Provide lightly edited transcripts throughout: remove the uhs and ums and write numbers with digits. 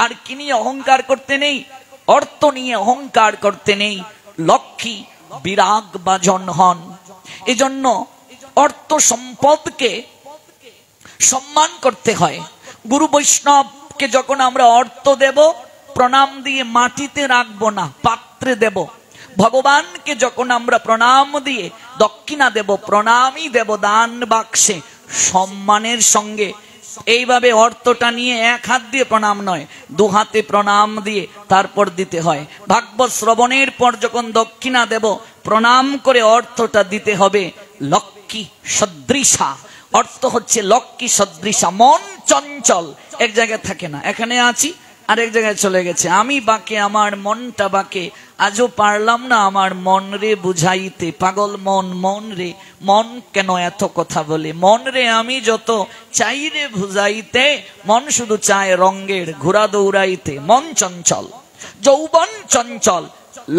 আর কি নিয়ে অহংকার করতে নেই? অর্থ নিয়ে অহংকার করতে নেই। লক্ষ্মী বিরাগ বাজন হন। এজন্য অর্থ সম্পদকে সম্মান করতে হয়। গুরু বৈষ্ণবকে যখন আমরা অর্থ দেব, প্রণাম দিয়ে মাটিতে রাখবো না, পাত্রে দেব। ভগবানকে যখন আমরা প্রণাম দিয়ে দক্ষিণা দেব, প্রণামই দেব দান বাক্সে, সম্মানের সঙ্গে। এইভাবে অর্থটা নিয়ে এক হাত দিয়ে প্রণাম নয়, দু হাতে প্রণাম দিয়ে তারপর দিতে হয়। ভাগবত শ্রবণের পর যখন দক্ষিণা দেব, প্রণাম করে অর্থটা দিতে হবে। লক্ষ্মী সদৃশা, অর্থ হচ্ছে লক্ষ্মী সদৃশা। মন চঞ্চল, এক জায়গায় থাকে না। এখানে আছি, আরেক জায়গায় চলে গেছে। আমি বাকে, আমার মনটা বাকে। আজও পারলাম না আমার মন রে বুঝাইতে। পাগল মন, মন রে, মন কেন এত কথা বলে? মন রে আমি যত চাই রে বুঝাইতে, মন শুধু চায় রঙ্গের ঘোড়া দৌড়াইতে। মন চঞ্চল, যৌবন চঞ্চল,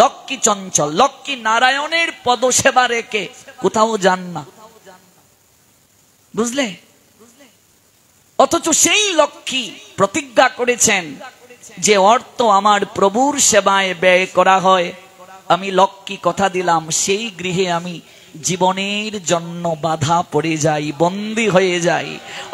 লক্ষ্মী চঞ্চল। লক্ষ্মী নারায়ণের পদসেবা রেখে কোথাও যান না, বুঝলে? অথচ সেই লক্ষ্মী প্রতিজ্ঞা করেছেন যে অর্থ আমার প্রভুর সেবায় ব্যয় করা হয়, আমি লক্ষ্মী কথা দিলাম সেই গৃহে আমি জীবনের জন্য বাধা পড়ে যাই, বন্দী হয়ে যাই,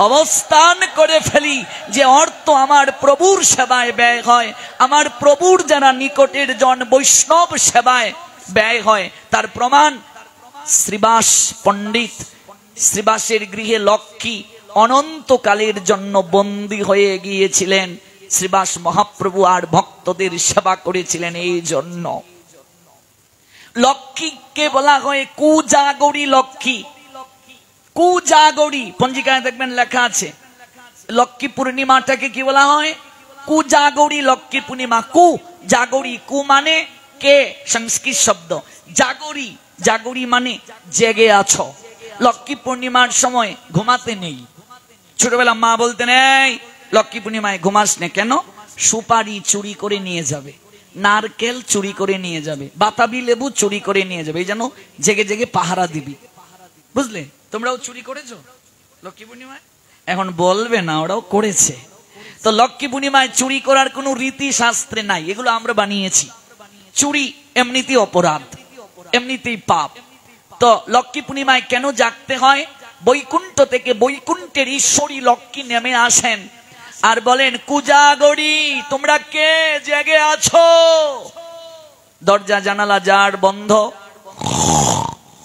অবস্থান করে ফেলি। যে অর্থ আমার প্রভুর সেবায় ব্যয় হয়, আমার প্রভুর যারা নিকটের জন বৈষ্ণব সেবায় ব্যয় হয়, তার প্রমাণ শ্রীবাস পণ্ডিত। শ্রীবাসের গৃহে লক্ষ্মী অনন্তকালের জন্য বন্দী হয়ে গিয়েছিলেন। শ্রীবাস মহাপ্রভু আর ভক্তদের সেবা করেছিলেন। এই জন্য লক্ষ্মীকে বলা হয় কুজাগরী লক্ষ্মী। কুজাগরী পঞ্জিকায় দেখবেন লেখা আছে। লক্ষ্মী পূর্ণিমাটাকে কি বলা হয়? কুজাগরী লক্ষ্মী পূর্ণিমা। কু জাগরী, কু মানে কে, সংস্কৃত শব্দ। জাগরী, জাগরী মানে জেগে আছো। লক্ষ্মী পূর্ণিমার সময় ঘুমাতে নেই। ছোটবেলা মা বলতেন, এই লক্ষ্মী পূর্ণিমায় ঘুমাস না কেন? সুপারি চুরি করে নিয়ে যাবে, নারকেল চুরি করে নিয়ে যাবে, বাতাবি লেবু চুরি করে নিয়ে যাবে, এই যেন জেগে জেগে পাহারা দিবি। বুঝলে? তোমরাও চুরি করেছো লক্ষ্মী পূর্ণিমায়? এখন বলবে না, ওরাও করেছে। তো লক্ষ্মী পূর্ণিমায় চুরি করার কোনো রীতি শাস্ত্রে নাই, এগুলো আমরা বানিয়েছি। চুরি এমনিতেই অপরাধ, এমনিতেই পাপ। তো লক্ষ্মী পূর্ণিমায় কেন জাগতে হয়? বৈকুণ্ঠ থেকে বৈকুণ্ঠের ঈশ্বরী লক্ষ্মী নেমে আসেন আর বলেন, কুজাগরী তোমরা কে জেগে আছো? দরজা জানালা যার বন্ধ,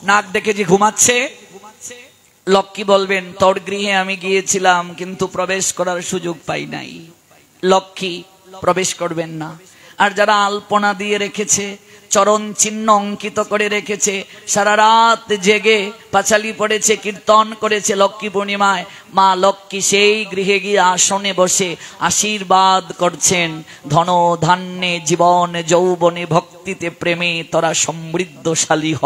নাক দেখে যে ঘুমাচ্ছে, লক্ষ্মী বলবেন, তোর গৃহে আমি গিয়েছিলাম কিন্তু প্রবেশ করার সুযোগ পাই নাই। লক্ষ্মী প্রবেশ করবেন না। আর যারা আলপনা দিয়ে রেখেছে, চরণ চিহ্ন অঙ্কিত করে রেখেছে, সারা রাত জেগে পাঁচালি পড়েছে, কীর্তন করেছে, লক্ষ্মী পূর্ণিমায় মা লক্ষ্মী সেই গৃহে গিয়ে আসনে বসে আশীর্বাদ করছেন, ধন ধান্যে জীবন যৌবনে ভক্তিতে প্রেমে তোরা সমৃদ্ধশালী হ।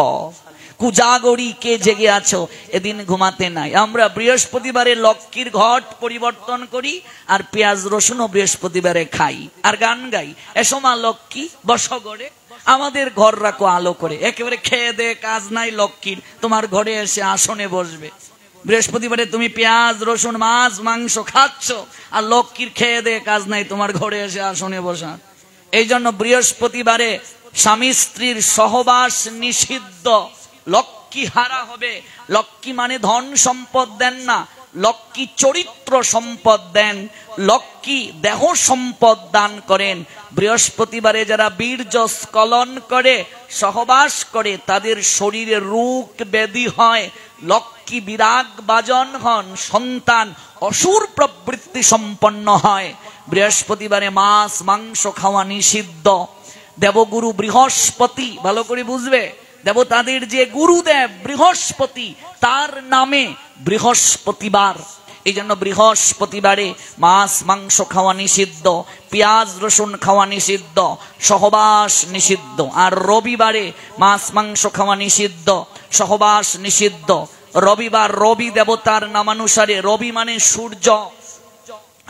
কুজাগরী কে জেগে আছো, এদিন ঘুমাতে নাই। আমরা বৃহস্পতিবারে লক্ষ্মীর ঘট পরিবর্তন করি আর পেঁয়াজ রসুনও বৃহস্পতিবারে খাই আর গান গাই, এসো মা লক্ষ্মী বসো গড়ে, আমাদের ঘর রাখো আলো করে। একেবারে খেয়ে দে কাজ নাই লক্ষ্মীর, তোমার ঘরে এসে আসনে বসবে। বৃহস্পতিবারে তুমি পেঁয়াজ রসুন মাছ মাংস খাচ্ছ আর লক্ষ্মীর খেয়ে দে কাজ নাই, তোমার ঘরে এসে আসনে বসা। এই জন্য বৃহস্পতিবারে স্বামী স্ত্রীর সহবাস নিষিদ্ধ। লক্ষ্মী হারা হবে। লক্ষ্মী মানে ধন সম্পদ দেন না, লক্ষ্মী চরিত্র সম্পদ দেন, লক্ষ্মী দেহ সম্পদ দান করেন। বৃহস্পতিবারে যারা বীর্য স্খলন করে সহবাস করে তাদের শরীরে রোগ ব্যাধি হয়, লক্ষ্মী বিরাগ বাজন হন, সন্তান অসুর প্রবৃত্তি সম্পন্ন হয়। বৃহস্পতিবারে মাছ মাংস খাওয়া নিষিদ্ধ। দেবগুরু বৃহস্পতি, ভালো করে বুঝবে, দেবতাদের যে গুরুদেব বৃহস্পতি, তার নামে বৃহস্পতিবার। এই জন্য বৃহস্পতিবারে মাছ মাংস খাওয়া নিষিদ্ধ, পেঁয়াজ রসুন খাওয়া নিষিদ্ধ, সহবাস নিষিদ্ধ। আর রবিবারে মাছ মাংস খাওয়া নিষিদ্ধ, সহবাস নিষিদ্ধ। রবিবার রবি দেবতার নামানুসারে, রবি মানে সূর্য।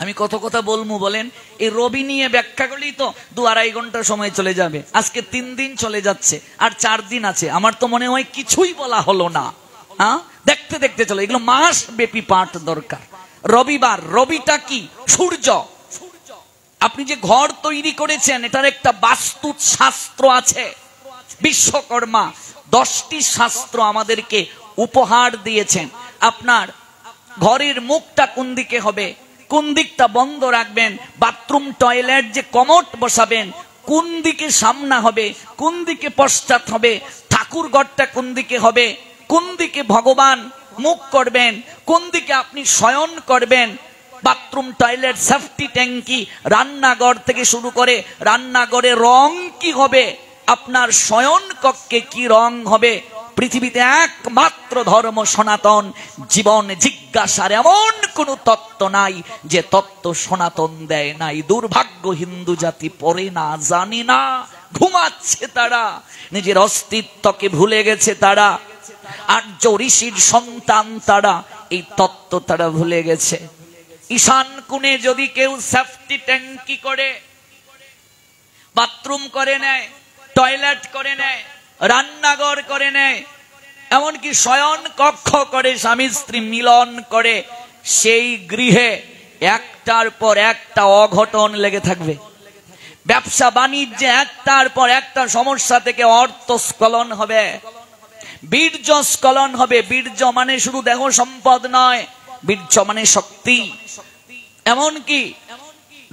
আমি কত কথা বলবো বলেন, এই রবি নিয়ে ব্যাখ্যা করলেই তো 2-2.5 ঘন্টা সময় চলে যাবে। আজকে 3 দিন চলে যাচ্ছে, আর 4 দিন আছে। আমার তো মনে হয় কিছুই বলা হলো না। হ্যাঁ, দেখতে দেখতে চলে, এগুলো মাস ব্যাপী পাঠ দরকার। রবিবার, রবিটা কি? সূর্য। আপনি যে ঘর তৈরি করেছেন এটার একটা বাস্তু শাস্ত্র আছে। বিশ্বকর্মা 10টি শাস্ত্র আমাদেরকে উপহার দিয়েছেন। আপনার ঘরের মুখটা কোন দিকে হবে, কোন দিকটা বন্ধ রাখবেন, বাথরুম টয়লেট যে কমোড বসাবেন কোন দিকে সামনা হবে, কোন দিকে পশ্চাৎ হবে, ঠাকুর ঘরটা কোন দিকে হবে, কোন দিকে ভগবান মুখ করবেন, কোন দিকে আপনি শয়ন করবেন, বাথরুম টয়লেট সেফটি ট্যাঙ্কি রান্নাঘর থেকে শুরু করে রান্নাঘরে রং কি হবে, আপনার শয়ন কক্ষে কি রং হবে। পৃথিবীতে একমাত্র ধর্ম সনাতন। জীবন জিজ্ঞাসার এমন কোন তত্ত্ব নাই যে তত্ত্ব সনাতন দেয় নাই। দুর্ভাগ্য হিন্দু জাতি পড়ে না, জানি না, ঘুমাচ্ছে তারা, নিজের অস্তিত্বকে ভুলে গেছে তারা। আর্য ঋষির সন্তান তারা, এই তত্ত্ব তারা ভুলে গেছে। ঈশান কোণে যদি কেউ সেফটি ট্যাঙ্কি করে, বাথরুম করে নেয়, টয়লেট করে নেয়, রান্নাঘর করে নেয়, এমনকি শয়ন কক্ষ করে, স্বামী স্ত্রী মিলন করে, সেই গৃহে একটার পর একটা অঘটন লেগে থাকবে। ব্যবসা বাণিজ্যে একটার পর একটা সমস্যা থেকে অর্থস্খলন হবে, বীর্য স্খলন হবে। বীর্য মানে শুধু দেহ সম্পদ নয়, বীর্য মানে শক্তি। এমনকি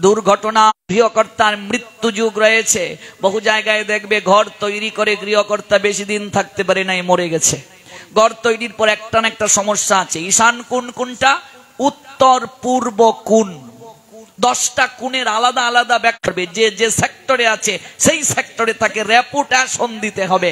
দুর্ঘটনা, গৃহকর্তার মৃত্যু যুগ রয়েছে। বহু জায়গায় দেখবে ঘর তৈরি করে গৃহকর্তা বেশি দিন থাকতে পারে নাই, মরে গেছে। ঘর তৈরির পর একটা না একটা সমস্যা আছে। ঈশান কোণ কোনটা? উত্তর পূর্ব কোণ। 10টা কোণের আলাদা আলাদা ব্যাখ্যা করবে। যে যে সেক্টরে আছে সেই সেক্টরে তাকে রেপুটেশন দিতে হবে।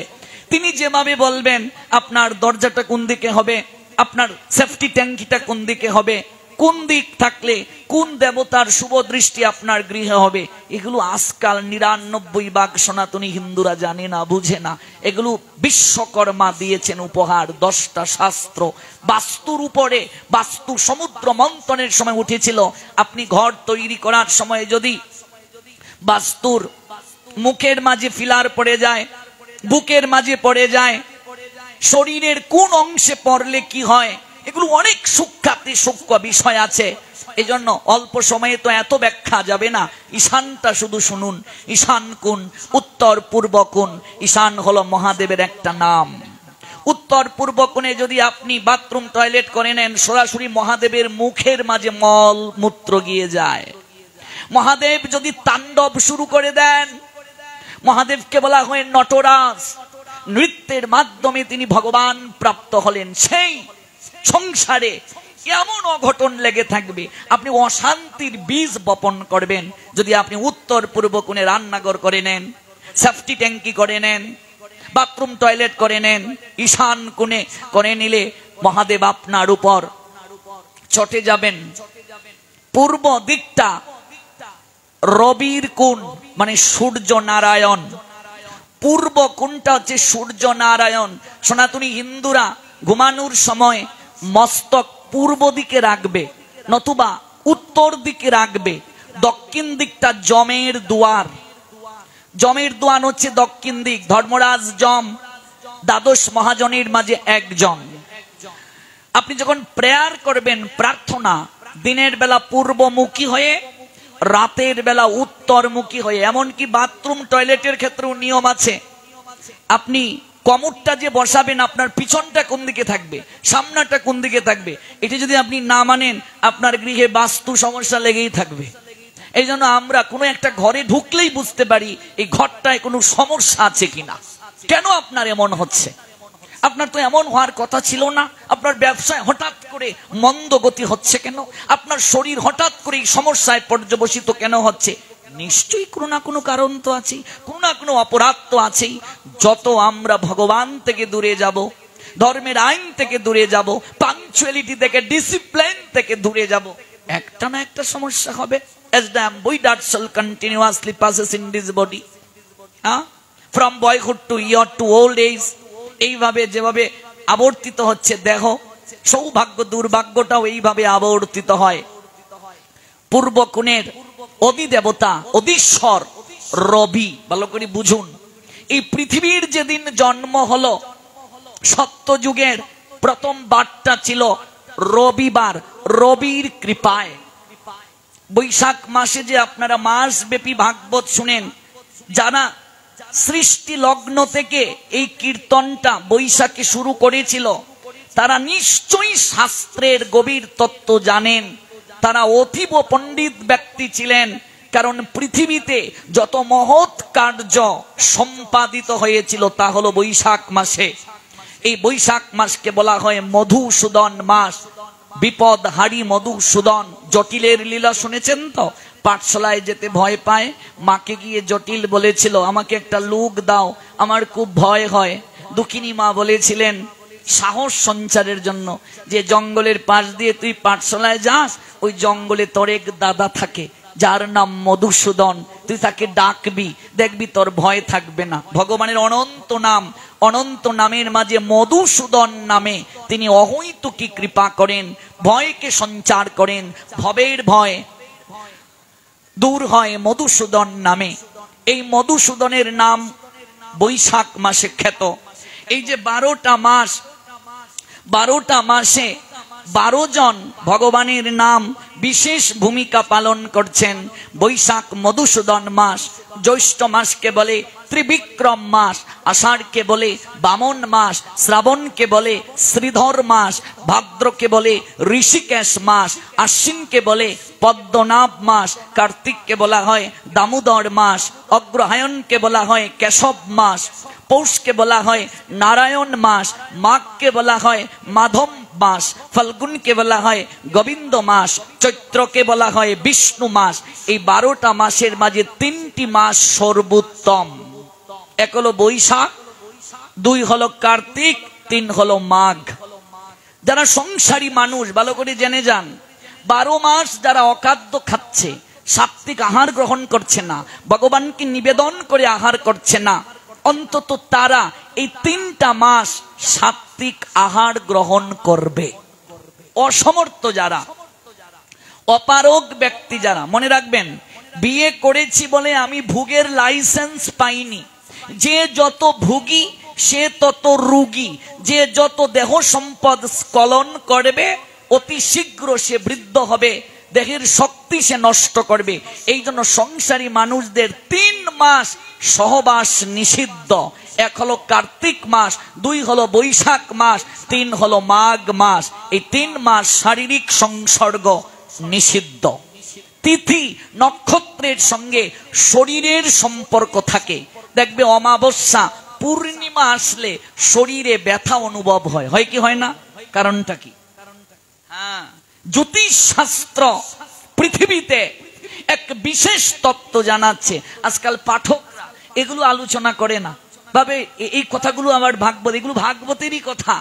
তিনি যেভাবে বলবেন আপনার দরজাটা কোন দিকে হবে, আপনার সেফটি ট্যাঙ্কিটা কোন দিকে হবে, কোন দিক থাকলে কোন দেবতার শুভ দৃষ্টি আপনার গৃহে হবে, এগুলো আজকাল 99% সনাতনী হিন্দুরা জানে না, বুঝে না। এগুলো বিশ্বকর্মা দিয়েছেন উপহার, 10টা শাস্ত্র। বাস্তুর উপরে, বাস্তু সমুদ্র মন্থনের সময় উঠেছিল। আপনি ঘর তৈরি করার সময় যদি বাস্তুর মুখের মাঝে ফিলার পড়ে যায়, বুকের মাঝে পড়ে যায়, শরীরের কোন অংশে পড়লে কি হয়, এগুলো অনেক সূক্ষ্ম বিষয় আছে। এই জন্য অল্প সময়ে তো এত ব্যাখ্যা যাবে না। ঈশানটা শুধু শুনুন। ঈশান কোণ, উত্তর পূর্ব কোণ। ঈশান হলো মহাদেবের একটা নাম। উত্তর পূর্ব কোণে যদি আপনি বাথরুম টয়লেট করে নেন, সরাসরি মহাদেবের মুখের মাঝে মল মূত্র গিয়ে যায়। মহাদেব যদি তাণ্ডব শুরু করে দেন, মহাদেবকে বলা হয় নটরাজ। নৃত্যের মাধ্যমে তিনি ভগবান প্রাপ্ত হলেন। সেই সংসারে এমন অঘটন লেগে থাকবে, আপনি অশান্তির বীজ বপন করবেন। যদি আপনি উত্তর পূর্ব কোণে রান্নাঘর করে নেন, সেফটি ট্যাঙ্কি করে নেন, বাথরুম টয়লেট করে নেন, ঈশান কোণে করে নিলে মহাদেব আপনার উপর চটে যাবেন। পূর্ব দিকটা রবির কোণ, মানে সূর্য নারায়ণ। পূর্ব কোণটা হচ্ছে সূর্য নারায়ণ। সনাতনী হিন্দুরা ঘুমানোর সময় মস্তক পূর্ব দিকে রাখবে, নতুবা উত্তর দিকে রাখবে। দক্ষিণ দিকটা যমের দুয়ার। যমের দুয়ার হচ্ছে দক্ষিণ দিক। ধর্মরাজ যম 12 মহাজনের মাঝে একজন। আপনি যখন প্রেয়ার করবেন, প্রার্থনা, দিনের বেলা পূর্বমুখী হয়ে, রাতের বেলা উত্তরমুখী হয়ে। এমনকি বাথরুম টয়লেটের ক্ষেত্রেও নিয়ম আছে। আপনি কমোডটা যে বসাবেন, আপনার পিছনটা কোন দিকে থাকবে, সামনাটা কোন দিকে থাকবে, এটা যদি আপনি না মানেন, আপনার গৃহে বাস্তু সমস্যা লেগেই থাকবে। এই জন্য আমরা কোনো একটা ঘরে ঢুকলেই বুঝতে পারি এই ঘরটায় কোনো সমস্যা আছে কিনা। কেন আপনার এমন হচ্ছে? আপনার তো এমন হওয়ার কথা ছিল না। আপনার ব্যবসায় হঠাৎ করে মন্দ গতি হচ্ছে কেন? আপনার শরীর হঠাৎ করে এই সমস্যায় পর্যবসিত কেন হচ্ছে? নিশ্চয়ই কোনো না কোনো কারণ তো আছে, কোনো না কোনো অপরাধ তো আছেই। যত আমরা ভগবান থেকে দূরে যাব, ধর্মের আইন থেকে দূরে যাব, পাংচুয়ালিটি থেকে, ডিসিপ্লিন থেকে দূরে যাব, একটা না একটা সমস্যা হবে। As the embodied that soul continuously passes in this body, from boyhood to year to old age, এইভাবে যেভাবে আবর্তিত হচ্ছে দেহ, সৌভাগ্য দুর্ভাগ্যটাও এইভাবে আবর্তিত হয়। পূর্ব কোণের অধিদেবতা, অধীশ্বর রবি। ভালো করে বুঝুন, এই পৃথিবীর যেদিন জন্ম হলো, সত্যযুগের প্রথম বারটা ছিল রবিবার। রবির কৃপায় বৈশাখ মাসে যে আপনারা মাসব্যাপী ভাগবত শুনেন, যারা সৃষ্টি লগ্ন থেকে এই কীর্তনটা বৈশাখে শুরু করেছিল, তারা নিশ্চয়ই শাস্ত্রের গভীর তত্ত্ব জানেন। তারা অতীব পণ্ডিত ব্যক্তি ছিলেন, কারণ পৃথিবীতে যত মহৎ কার্য সম্পাদিত হয়েছিল তা হলো বৈশাখ মাসে। এই বৈশাখ মাসকে বলা হয় মধুসূদন মাস। বিপদ হারি মধুসূদন। জটিলের লীলা শুনেছেন তো? পাঠশালায় যেতে ভয় পায়, মাকে গিয়ে জটিল বলেছিল আমাকে একটা লুক দাও, আমার খুব ভয় হয়। দুঃখিনী মা বলেছিলেন সাহস সঞ্চারের জন্য, যে জঙ্গলের পাশ দিয়ে তুই পাঠশালায় যাস, ওই জঙ্গলে তোর এক দাদা থাকে যার নাম মধুসূদন, তুই তাকে ডাকবি, দেখবি তোর ভয় থাকবে না। ভগবানের অনন্ত নাম, অনন্ত নামের মাঝে মধুসূদন নামে তিনি অহৈতুকী কৃপা করেন, ভয়কে সঞ্চার করেন, ভবের ভয় দূর হয় মধুসূদন নামে। এই মধুসূদনের নাম বৈশাখ মাসে খ্যাত। এই যে 12টা মাস, 12টা মাসে 12 জন ভগবানের নাম বিশেষ ভূমিকা পালন করছেন। বৈশাখ মধুসূদন মাস, জ্যৈষ্ঠ মাসকে বলে ত্রিবিক্রম মাস, আষাঢ়কে বলে বামন মাস, শ্রাবণকে বলে শ্রীধর মাস, ভাদ্রকে বলে ঋষিকেশ মাস, আশ্বিনকে বলে পদ্মনাভ মাস, কার্তিককে বলা হয় দামোদর মাস, অগ্রহায়ণকে বলা হয় কেশব মাস, পৌষকে বলা হয় নারায়ণ মাস, মাঘকে বলা হয় মাধব মাস, ফাল্গুনকে বলা হয় গোবিন্দ মাস, চৈত্রকে বলা হয় বিষ্ণু মাস। এই 12টা মাসের মাঝে 3টি মাস সর্বোত্তম। এক হলো বৈশাখ, 2 হলো কার্তিক, 3 হলো মাঘ। যারা সংসারী মানুষ ভালো করে জেনে যান, 12 মাস যারা অখাদ্য খাচ্ছে, সাত্বিক আহার গ্রহণ করছে না, ভগবানকে নিবেদন করে আহার করছে না, অন্তত তারা এই 3টা মাস সাত্বিক আহার গ্রহণ করবে। অসমর্থ যারা, অপারগ ব্যক্তি যারা, মনে রাখবেন বিয়ে করেছি বলে আমি ভোগের লাইসেন্স পাইনি। যে যত ভোগী সে তত রোগী, যে যত দেহ সম্পদ স্খলন করবে অতি শীঘ্র সে বৃদ্ধ হবে, দেহের শক্তি সে নষ্ট করবে। এই জন্য সংসারী মানুষদের 3 মাস সহবাস নিষিদ্ধ। 1 হলো কার্তিক মাস, 2 হলো বৈশাখ মাস, 3 হলো মাঘ মাস। এই 3 মাস শারীরিক সংসর্গ নিষিদ্ধ। তিথি নক্ষত্রের সঙ্গে শরীরের সম্পর্ক থাকে। দেখবে অমাবস্যা পূর্ণিমা আসলে শরীরে ব্যথা অনুভব হয়, হয় কি হয় না? কারণটা কি? হ্যাঁ, জ্যোতিষ শাস্ত্র পৃথিবীতে এক বিশেষ তত্ত্ব জানাচ্ছে। আজকাল পাঠকরা এগুলো আলোচনা করে না, ভাবে এই কথাগুলো আমার ভাগবত, এগুলো ভাগবতেরই কথা।